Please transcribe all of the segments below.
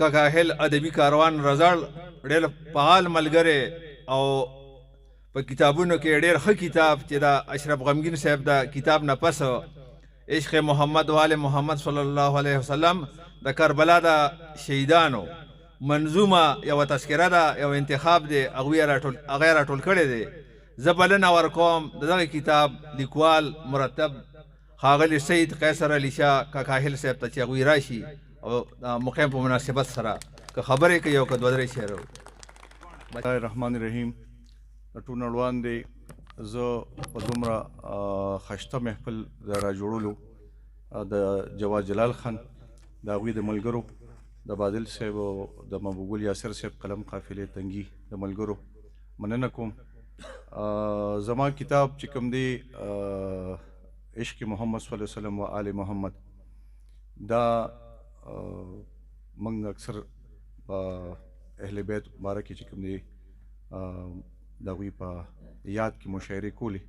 کاکاهل ادبي کاروان رزړ ډېر فعال ملګری او په کتابونو کې ډېر ښه کتاب چې دا اشرف غمګین صاحب دا کتاب نه پس عشق محمد و آل محمد صلی الله علیه وسلم د کربلا د شهیدانو منظومه یو تذکره ده یو انتخاب دی هغه راټول کړی دی. زه بلنه ورکوم د دغه کتاب لیکوال مرتب ښاغلي سید قیصر علي شاه کاکاهل صاحب ته چې هغوی راشي او د مقیم په مناسبت سره که خبرې کوي او که دوه درې شعر. بسم الله الرحمن الرحیم. ټول نړیوان دی زه په دومره ښایسته محفل د راجوړلو د جواد جلال خان د هغوی د ملګرو د بادل صاحب او د محبوب ګل یاسر صاحب قلم قافلې تنګي د ملګرو مننه کوم. زما کتاب چې کوم دی عشق محمد صلی الله علیه وسلم و آل محمد دا موږ اکثر په اهل بیت باره کې چې کوم دی د هغوی په یاد کې مشاعرې کولې.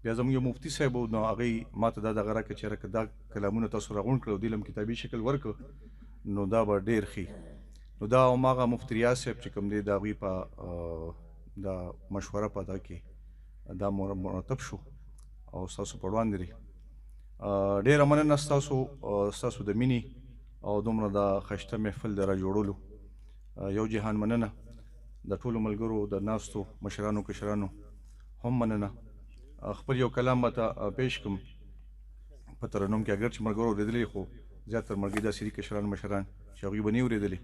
بیا زموږ یو مفتي صاحب و نو هغوی ما ته دا دغه راکړه چې یاره که دا کلامونه تاسو راغونډ کړه او دې له کتابي شکل ورکړه نو دا به ډېر ښه. نو دا هماغه مفتي ریاض صاحب چې کوم دی د هغوی په دا مشوره په دا کې دا مرتب شو او ستاسو په وړاندې دی. ډېره مننه ستاسو د مینې او دومره د ښایسته محفل د راجوړلو. یو جهان مننه د ټولو ملګرو د ناستو مشرانو کشرانو هم مننه. خپل یو کلام به ته پیش کړم په ترنم کې اگر چې ملګرو اورېدلی خو زیاتره ملګري داسې دي کشران مشران چې هغوی به نه اورېدلي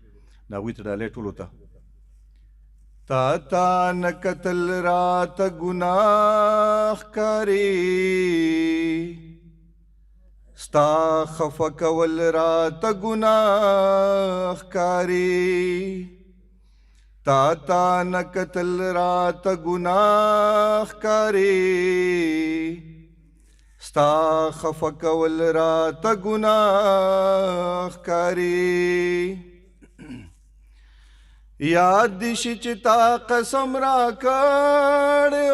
د هغوی ته ډالۍ ټولو ته. تا نه کتل راته ګناه ښکاري ستا خفه کول راته ګناه ښکاري تا نه کتل راته ګناه ښکاري ستا خفه کول راته ګناه ښکاري. یاد دې شي چې تا قسم راکړی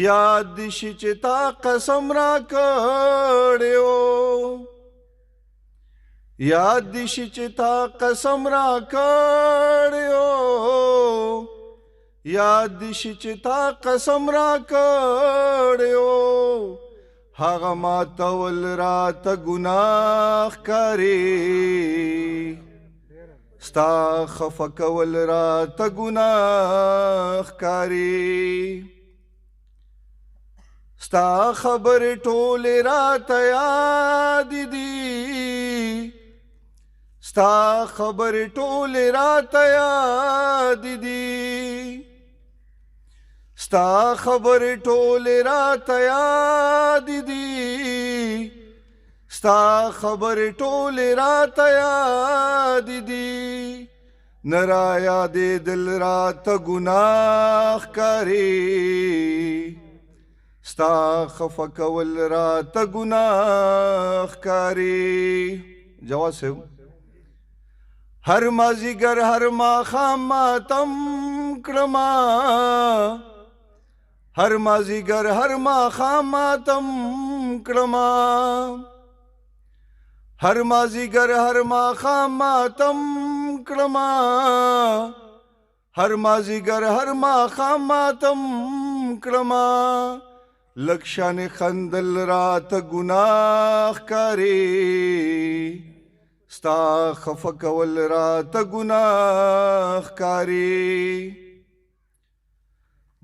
یاد دې شي چې تا قسم راکړی یاد دې شي چې تا قسم راکړی یاد دې شي چې تا قسم راکړی هغه ماتول راته ګناه ښکاري ستا خفه کول راته ګناه ښکاري. ستا خبرې ټولې راته یادې دي ستا خبرې ټولې راته یادې دي ستا خبرې ټولې راته یادې دي ستا خبرې ټولې راته یادې دي نه رایادېدل راته ګناه ښکاري ستا خفه کول راته ګناه ښکاري. جواد صاحب هر مازدیګر هر ماښام ماتم کړما هر مازدیګر هر ماښام ماتم کړما هر مازدیګر هر ماښام ماتم کړما هر مازدیګر هر ماښام ماتم کړما لږ شانې خندل راته ګناه ښکاري ستا خفه کول راته ګناه ښکاري.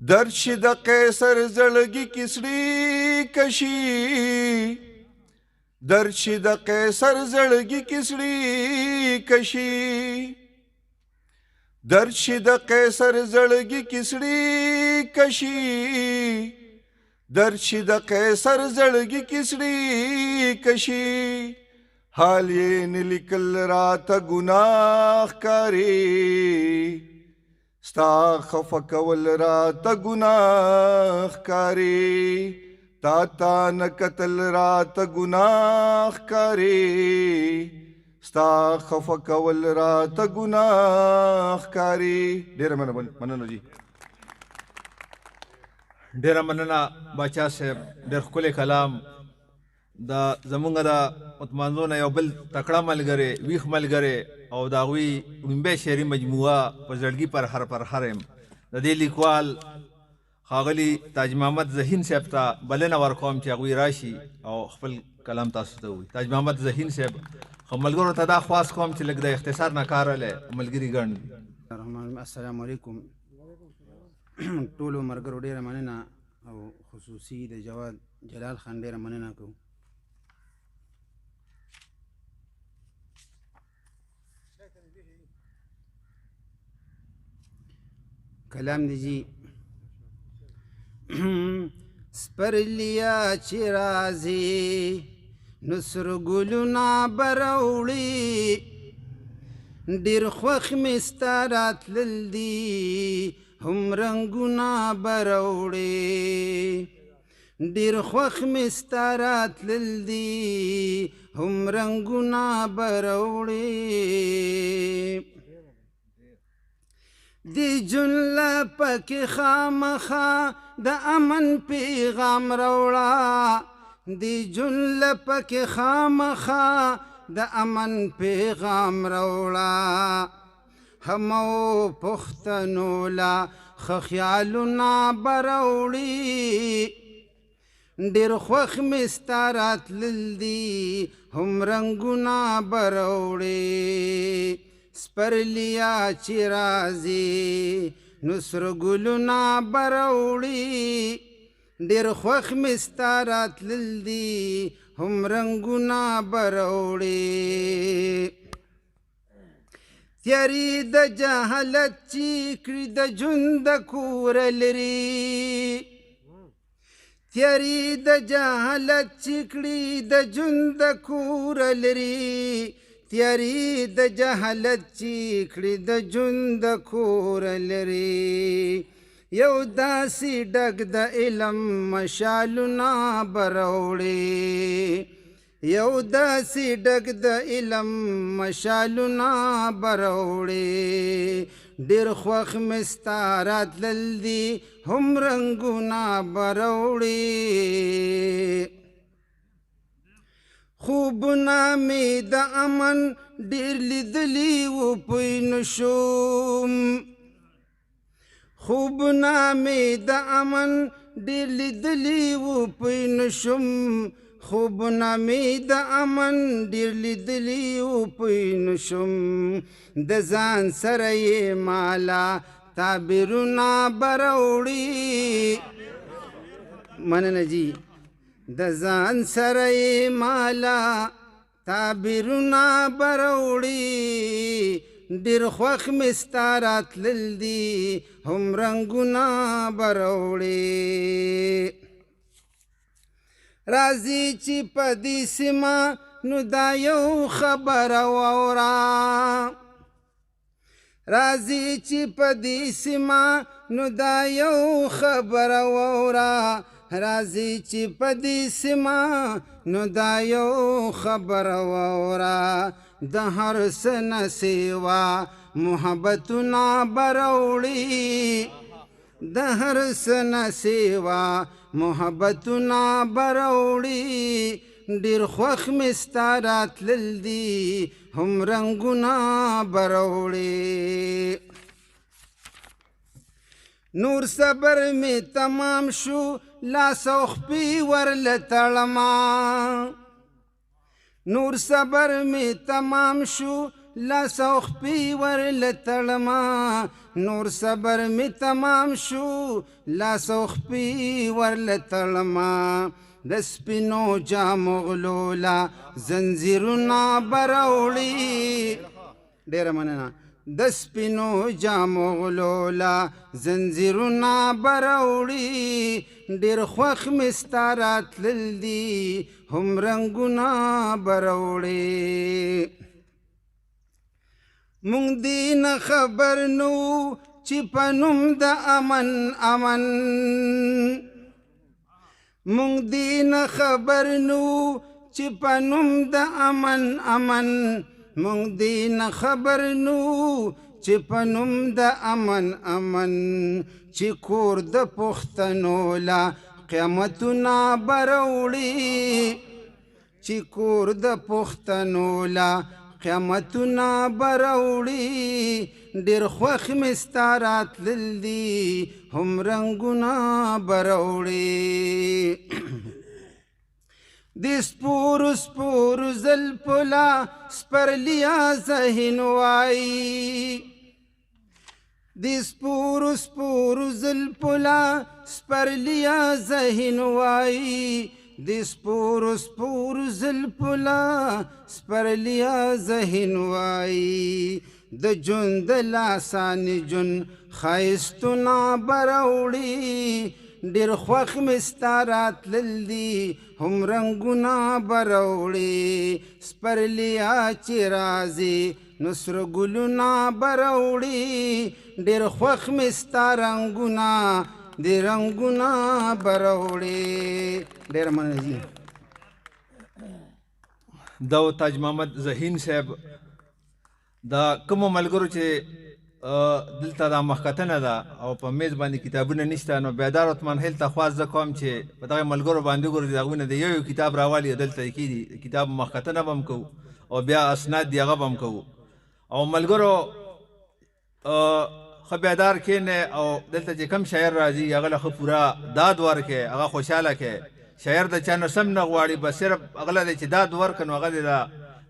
درد شي د قیصر زړګي کې سړي کشي درد شي د قیصر زړګي کې سړي کشي درد شي د قیصر زړګي کې سړي کشي درد شي د قیصر زړګي کې سړي کشي حال یې نه لیکل راته ګناه ښکاري ستا خفه کول راته ګناه ښکاري تا نه کتل راته ګناه ښکاري ستا خفه کول راته ګناه ښکاري. ډېره مننه جی ډېره مننه باچا صاحب ډېر ښکلی کلام دا زمونږ د مطمئنزو نه یو بل تکړه ملګری ویښ ملګری او د هغوی ړومبی شعري مجموعه په زړګي پر هرم د دې لیکوال ښاغلي تاج محمد ذهین صاحب ته بلنه ورکوم چې هغوی راشي او خپل کلام تاسو ته ووایي. تاج محمد ذهین صاحب خو ملګرو ته دا خواست کوم چې لږ د اختصار نه کار هلی ملګري ګڼ دي. السلام علیکم ټولو ملګرو ډېره مننه او خصوصي د جواد جلال خان ډېره مننه کوو. کلام دی جی سپرلیا چې راځي نصر ګلونه بروړي ډېر خوښ مې ستا راتلل دي هم رنګونه بروړي ډېر خوښ مې ستا راتلل دي هم رنګونه بروړي دی جمله پکې خامخا د امن پیغام راوړه دی جمله پکې خامخا د امن پیغام راوړه همو پښتنو لا ښه خیالونه به راوړي ډېر خوښ مې ستا راتلل دي هم رنګونه به راوړي سپرلیا چې راځي نو سره ګلونه به راوړي ډېر خوښ مې ستا راتلل دي هم رنګونه به راوړي تیارې د جهالت چې کړي د ژوند د کوره لري تیارې د جهالت چې کړي د ژوند د کوره لري تیارې د جهالت چې کړي د ژوند د کوره لري یو داسې ډک د علم مشالونه به راوړي یو داسې ډک د علم مشالونه به راوړي ډېر خوښ مې ستا راتلل دي هم رنګونه به راوړي خوبونه مې د امن ډېر لیدلي و پوی نه شوم خوبونه مې د امن ډېر لیدلي و پوی نه شوم خوبونه مې د امن ډېر لیدلي و پوی نه شوم د ځان سره یې مالا تعبیرونه به راوړي مننه جی د ځان سره یې مالا تعبیرونه به راوړي ډېر خوښ مې ستا راتلل دي هم رنګونه به راوړي راځي چې په دې سیمه نو دا یو خبره واوره راځي چې په دې سیمه نو دا یو خبره واوره راځي چې په دې سیمه نو دا یو خبره واوره د هر څه نه سیوا محبتونه به راوړي د هر څه نه سیوا محبتونه به راوړي ډېر خوښ مې ستا راتلل دي هم رنګونه به راوړي نور صبر مې تمام شو لاس او خپې ورله تړمه نور صبر مې تمام شو لاس او خپې ورله تړمه نور صبر مې تمام شو لاس او خپې ورله تړمه د سپینو جامو غلوله زنځیرونه به راوړي ډېره مننه د سپینو جامو غلوله زنځیرونه به راوړي ډېر خوښ مې ستا راتلل دي هم رنګونه به راوړي مونږ دې نه خبر نو چې په نوم د امن امن مونږ دې نه خبر نو چې په نوم د امن امن مونږ دې نه خبر نو چې په نوم د امن امن چې کور د پښتنو لا قیامتونه به راوړي چې کور د پښتنو لا قیامتونه براوړي ډېر خوښ مې ستا راتلل دي هم رنګونه براوړي د سپورو سپورو زلفو لا سپرلیا ذهن وایي د سپورو سپورو زلفو لا سپرلیا ذهن وایي د سپورو سپورو زلفو لا سپرلیا ذهن وایي د ژوند د لاسانې ژوند ښایستونه براوړي ډېر خوښ مې ستا راتلل دي هم رنګونه براوړي سپرلیا چې راځي نو سره ګلونه براوړي ډېر خوښ مې ستا رنګونه د رنګونه براوړي ډېره مننه جي دا تاج محمد ذهین صاحب دا کومو ملګرو چې دلته دا مخکتنه ده او په میز باندې کتابونه نشته نو بیدار عثمان هیل ته خواست زه کوم چې په دغه ملګرو باندې ګورو د هغوی نه د یو کتاب راوالي دلته کېږي کتاب مخکتنه به هم کوو او بیا اسناد دي هغه به هم کوو او ملګرو ښه بیدار کښېنئ او دلته چې کم شاعر راځي هغه له ښه پوره داد ورکړئ هغه خوشحاله کړئ شاعر د چا نه سم نه غواړي بس صرف هغه دی چې داد ورکړه نو هغه د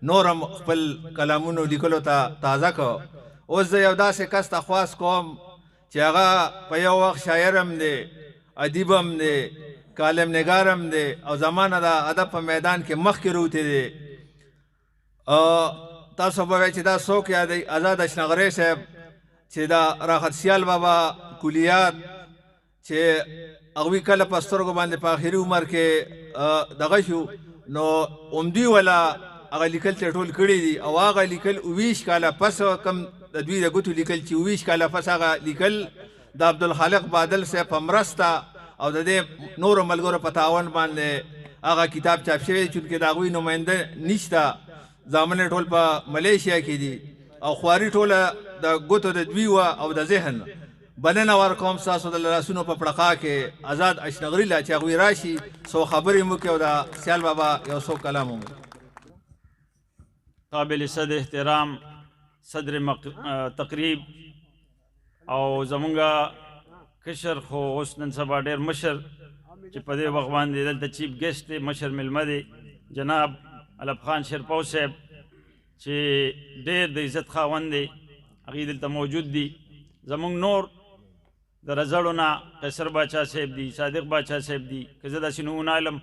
نور هم خپل کلامونو لیکلو ته تازه کړه اوس زه یو داسې کس ته خواست کوم چې هغه په یو وخت شاعر هم دی ادیب هم دی کالم نګار هم دی او زمانه د ادب په میدان کې مخکې روتی دی تاسو به وایئ چې دا څوک یادوي آزاد اشنغری صاحب چې دا راحت سیال بابا کلیات چې هغوی کله په سترګو باندې په آخري عمر کې دغه شو نو عمدي والا هغه لیکل ته ټول کړي دي او هغه لیکل 20 کاله پس کم د دوی د ګوتو لیکل چې 20 کاله پس هغه لیکل د عبدالخالق بادل صاحب په مرسته او د دې نورو ملګرو په تعاون باندې هغه کتاب چاپ شوی دی چونکې د هغوی نماینده نشته زامن ټول په ملیشیا کې دي او خواري ټوله د ګوتو د دوی وه او د ذهن بلنه ورکوم ستاسو د لاسونو په پړقا کې آزاد اشنغري له چې هغوی راشي څو خبرې مو وکړي او د سیال بابا یو څو کلام مو قابل صد احترام صدر تقریب او زمونږه کشر خو اوس نن سبا ډېر مشر چې په دې وخت باندې دلته چیف ګیسټ دی مشر مېلمه دی جناب علب خان شیرپو صاحب چې ډېر د عزت خاوند دی هغوی دلته موجود دي زمونږ نور د رزړو نه قیصر باچا صاحب دي صادق باچا صاحب دي که زه داسې نومونه علم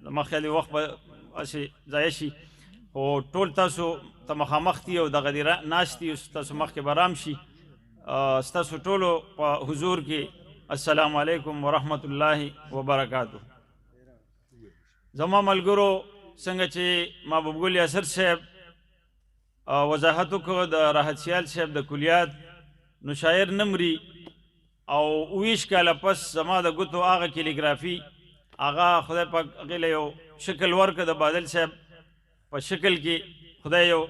زما خیال وخت به هسې ضایع شي خو ټول تاسو ته مخامخ دي او دغه دې ناست دي ستاسو مخکې به رام شي ستاسو ټولو په حضور کې السلام علیکم ورحمت الله وبرکاتو زما ملګرو څنګه چې محبوب ګل یاسر صاحب وضاحت وکړه د راحت سیال صاحب د کلیات نو شاعر نمري او 20 کاله پس زما د ګوتو هغه کلیګرافي هغه خدای پاک هغې له یو شکل ورکړه د بادل صاحب په شکل کې خدای یو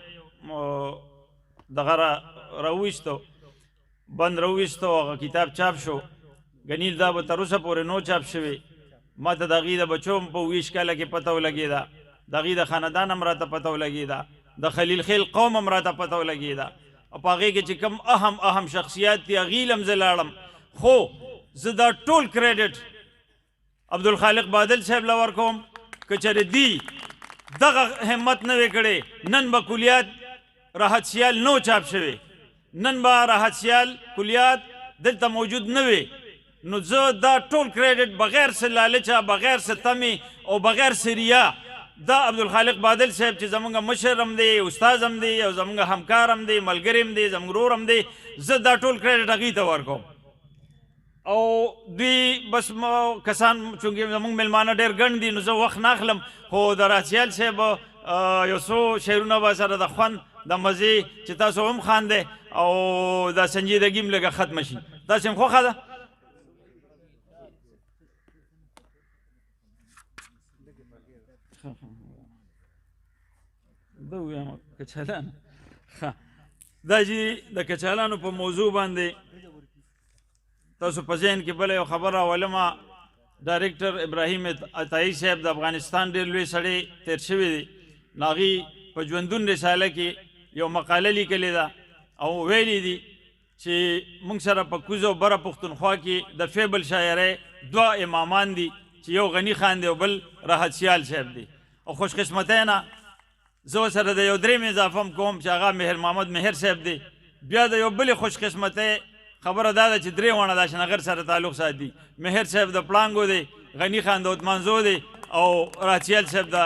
دغه راویستو بند راویستو هغه کتاب چاپ شو ګنیل دا به تر اوسه پورې نو چاپ شوی ما ته د هغې د بچو هم په 20 کاله کې پته ولګېده د هغې د خاندان هم راته پته ولګېده د خلیل خیل قوم هم راته پته ولګېده او په هغې کې چې کوم اهم شخصیات دي هغې له هم زه لاړم خو زه دا ټول کریډټ عبدالخالق بادل صاحب له ورکوم که چېرې دی دغه همت نه وی کړی نن به کلیات راحت سیال نو چاپ شوی نن به راحت سیال کلیات دلته موجود نه وی نو زه دا ټول کریډټ بغیر څه لالچه بغیر څه تمې او بغیر څه ریا دا عبدالخالق بادل صاحب چې زمونږ مشر هم دی استاد هم دی او زمونږ همکار هم دی ملګری هم دی زمونږ ورور هم دی زه دا ټول کریډټ هغې ته ورکوم او دوی بس کسان چونکې زمونږ میلمانه ډېر ګڼ دي نو زه وخت نه اخلم خو د راسیال صاحب یو څو شعرونه به سره د خوند د مزې چې تاسو هم خاندئ او دا سنجیدګي هم لږه ختمه شي تاسې هم خوښه ده دا ویم کچالان دا چې د کچالانو په موضوع باندې تاسو په ذهن کې بله یو خبر راولمه ډایرکټر ابراهیم عطایي صاحب د افغانستان ډېر لوی سړی تیر شوی دی، نو هغې په ژوندون رساله کې یو مقاله لیکلې ده او ویلي دي چې موږ سره په کوزه او بره پښتونخوا کې د فیبل شاعرۍ دوه امامان دي چې یو غني خان دی او بل راحت سیال صاحب دی. او خوش قسمتی نه زه سره د یو درېم اضافه هم کوم چې هغه مهر محمد مهر صاحب دی. بیا د یو بلې خوش قسمتی خبره دا ده چې درې واړه د اشنغر سره تعلق ساتي. مهر صاحب د پړانګو دی، غني خان د عثمانزو دی او راحت سیال صاحب د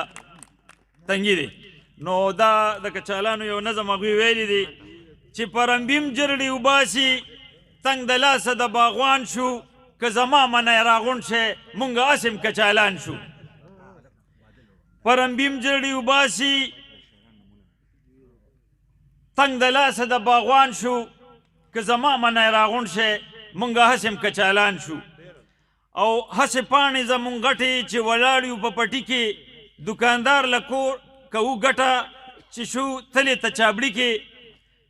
تنګي دی. نو دا د کچالانو یو نظم هغوی ویلی دی چې پرمبیم جرړې وباسي تنګ د لاسه د باغوان شو، که زما منی راغونډ شی مونږ اسم کچالان شو. پرمبیم جرړې وباسي تنګ د لاسه د باغوان شو، که زما منی راغونډ شی مونږ حسم کچالان شو. او هسې پاڼې زمونږ غټې چې ولاړ یو په پټي کې، دکاندار له کور کوو ګټه چې شو تلې ته چابړي کې،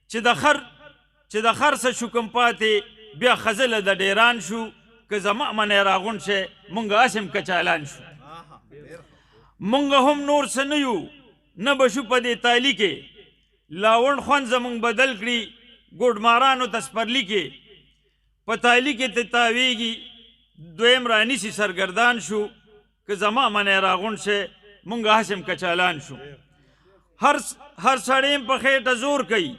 چې د خر څه شکم پاتې بیا خزله د ډیران شو، که زما منی راغونډ شی مونږ اسم کچالان شو. مونږ هم نور څه نه یو نه به شو په دې تالي کې، لاوڼ خوند زمونږ بدل کړي ګوډمارانو ته سپرلي کې، په تالي کې ته تاویږي دویم رانیسي سرګردان شو، که زما منی راغونډ شی مونږ حسم کچالان شو. هر سړی په خېټه زور کوي،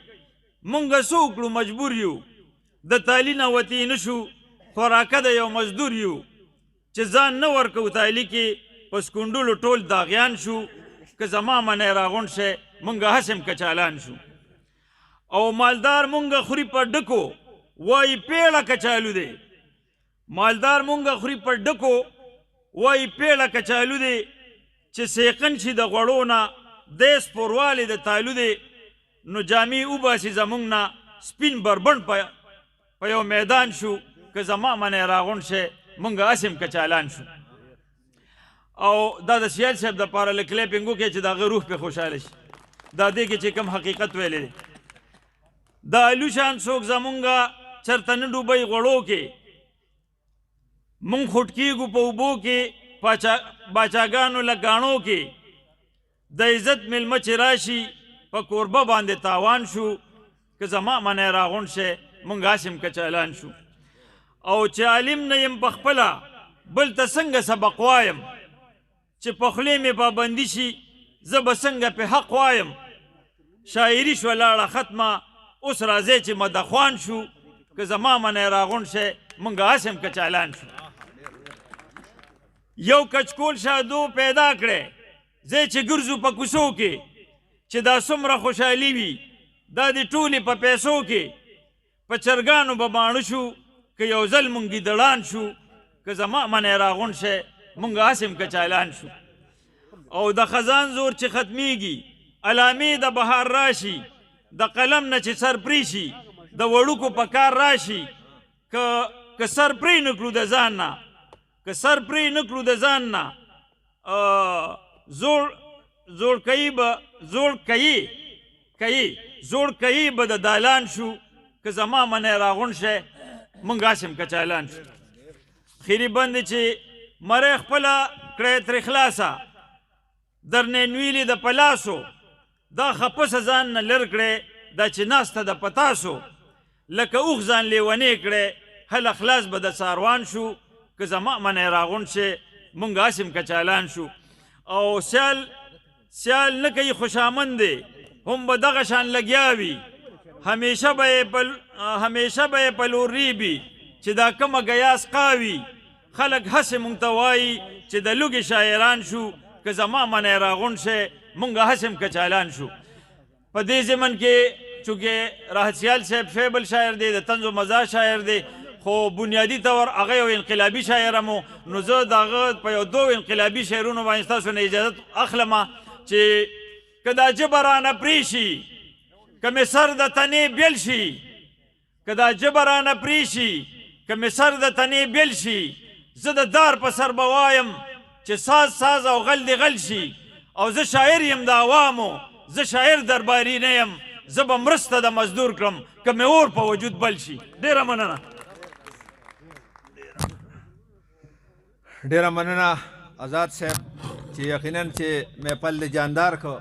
مونږ څه وکړو مجبور یو، د تالي نه وتې نه شو خوراکه د یو مزدور یو، چې ځان نه ورکو تالي کې په سکونډلو ټول داغیان شو، که زما منی راغونډ شی مونږ حسم کچالان شو. او مالدار مونږ خوري په ډکو وایي پیړه کچالو دی، مالدار مونږ خوري په ډکو وایي پیړه کچالو دی، چې سیقن شي د غوړو نه دی سپوروالی د تالو دی، نو جامې وباسي زمونږ نه سپین بربند په یو میدان شو، که زما منی راغونډ شی مونږ اسم کچالان شو. او دا د سیال صاحب دپاره له کلیپینګ وکړئ چې د هغه روح پې خوشحاله شي. دا دې کې چې کوم حقیقت ویلی دی، دا الو شان څوک زمونږه چرته نه ډوبئ غوړو کې، مونږ خوټ کېږو په اوبو کې باچاګانو له ګاڼو کې، د عزت میلمه چې راشي په کوربه باندې تاوان شو، که زما منی راغونډ شی مونږ اسم کچالان شو. او چې عالم نه یم په خپله بل ته څنګه سبق وایم، چې په خولې مې پابندي شي زه به څنګه پې حق وایم. شاعري شوه لاړه ختمه اوس راځئ چې مدخوان شو، که زما منی راغونډ شی مونږ اسم کچالان شو. یو کچکول شادو پیدا کړی زی چې ګرځو په کوڅو کې، چې دا څومره خوشحالي وي دا د ټولې په پیسو کې، په چرګانو به باڼه شو که یو ځل مونږ ګیدړان شو، که زما منی راغونډ شی مونږ اسم کچالان شو. او د خزان زور چې ختمیږي علامې د بهار راشي، د قلم نه چې سر پرې شي د وړوکو په کار راشي، که سر پرې نه کړو د ځان نه، که سر پرې نه کړو د ځان نه زوړ کوي به د دالان شو، که زما منی راغونډ شی مونږ اسم کچالان شو. خیري بند چې مری خپله کړی ترې خلاصه، درنې نویلې د پلاسو، دا خپسه ځان نه لر کړی دا چې ناسته د پتاسو، لکه اوښ ځان لیونی کړی هله خلاص به د څاروان شو، که زما منی راغونډ شی مونږ اسم کچالان شو. او سیال نه کوي خوشامن دی هم به دغه شان لګیا وي، همیشه به یې په لوري وي چې دا کومه ګیاس قاوي، خلک هسې مونږ ته وایي چې د لوږې شاعران شو، که زما منی راغونډ شی مونږ حسم کچالان شو. په دې ضمن کې چونکې راحت سیال صاحب فیبل شاعر دی، د طنز و مزاح شاعر دی، خو بنیادي طور هغه یو انقلابي شاعر هم و، نو زه د هغه په یو دو انقلابي شعرونو باندې ستاسو نه اجازت اخلمه چې که دا ژبه رانه پرې شي، که مې سر د تنې بیل شي، که دا ژبه رانه پرې شي، که مې سر د تنې بیل شي، زه د دار په سر به وایم چې ساز او غل دې غل شي. او زه شاعر یم د عوامو، زه شاعر درباري نه یم، زه به مرسته د مزدور کړم که مې اور په وجود بل شي. ډېره مننه. ډیره مننه آزاد صاحب چې یقینا چې محفل د جاندار کو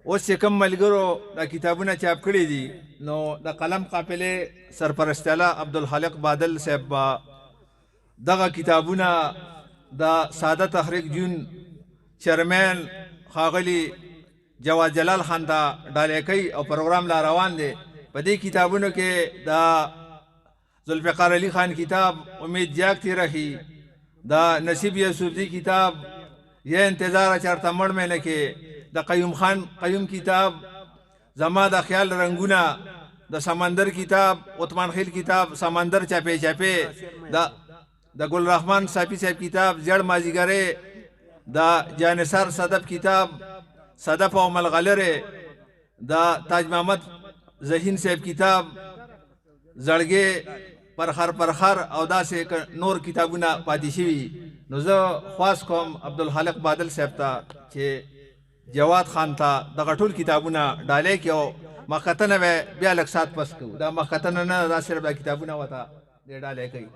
اوس چې کوم ملګرو دا کتابونه چاپ کړي دي نو د قلم قافلې سرپرست اعلی عبدالخالق بادل صاحب با دغه کتابونه د ساده تحریک جون چیرمن ښاغلي جواد جلال خان ته ډالۍ کوي او پروګرام لا روان دی. په دې کتابونو کې د ذوالفقار علي خان کتاب امید جاگتی رہی، دا نصیب یوسفزی کتاب یہ انتظار چرتا مڑ میں نکے، دا قیوم خان قیوم کتاب زما دا خیال رنگونا، دا سمندر کتاب عثمان خیل کتاب سمندر چاپے چاپے، دا گل رحمان صافی صاحب کتاب جڑ مازیگرے، دا جانسار صدف کتاب صدف او ملغلرے، دا تاج محمد ذہین صاحب کتاب زړګې پرخر او داسې نور کتابونه پاتې شوي. نو زه خواست کوم عبدالخالق بادل صاحب ته چې جواد خان ته دغه ټول کتابونه ډالۍ کړي او مخکتنه به بیا لږ ساعت پس کوو. دا مخکتنه نه، دا صرف دا کتابونه ورته ډالۍ کوي.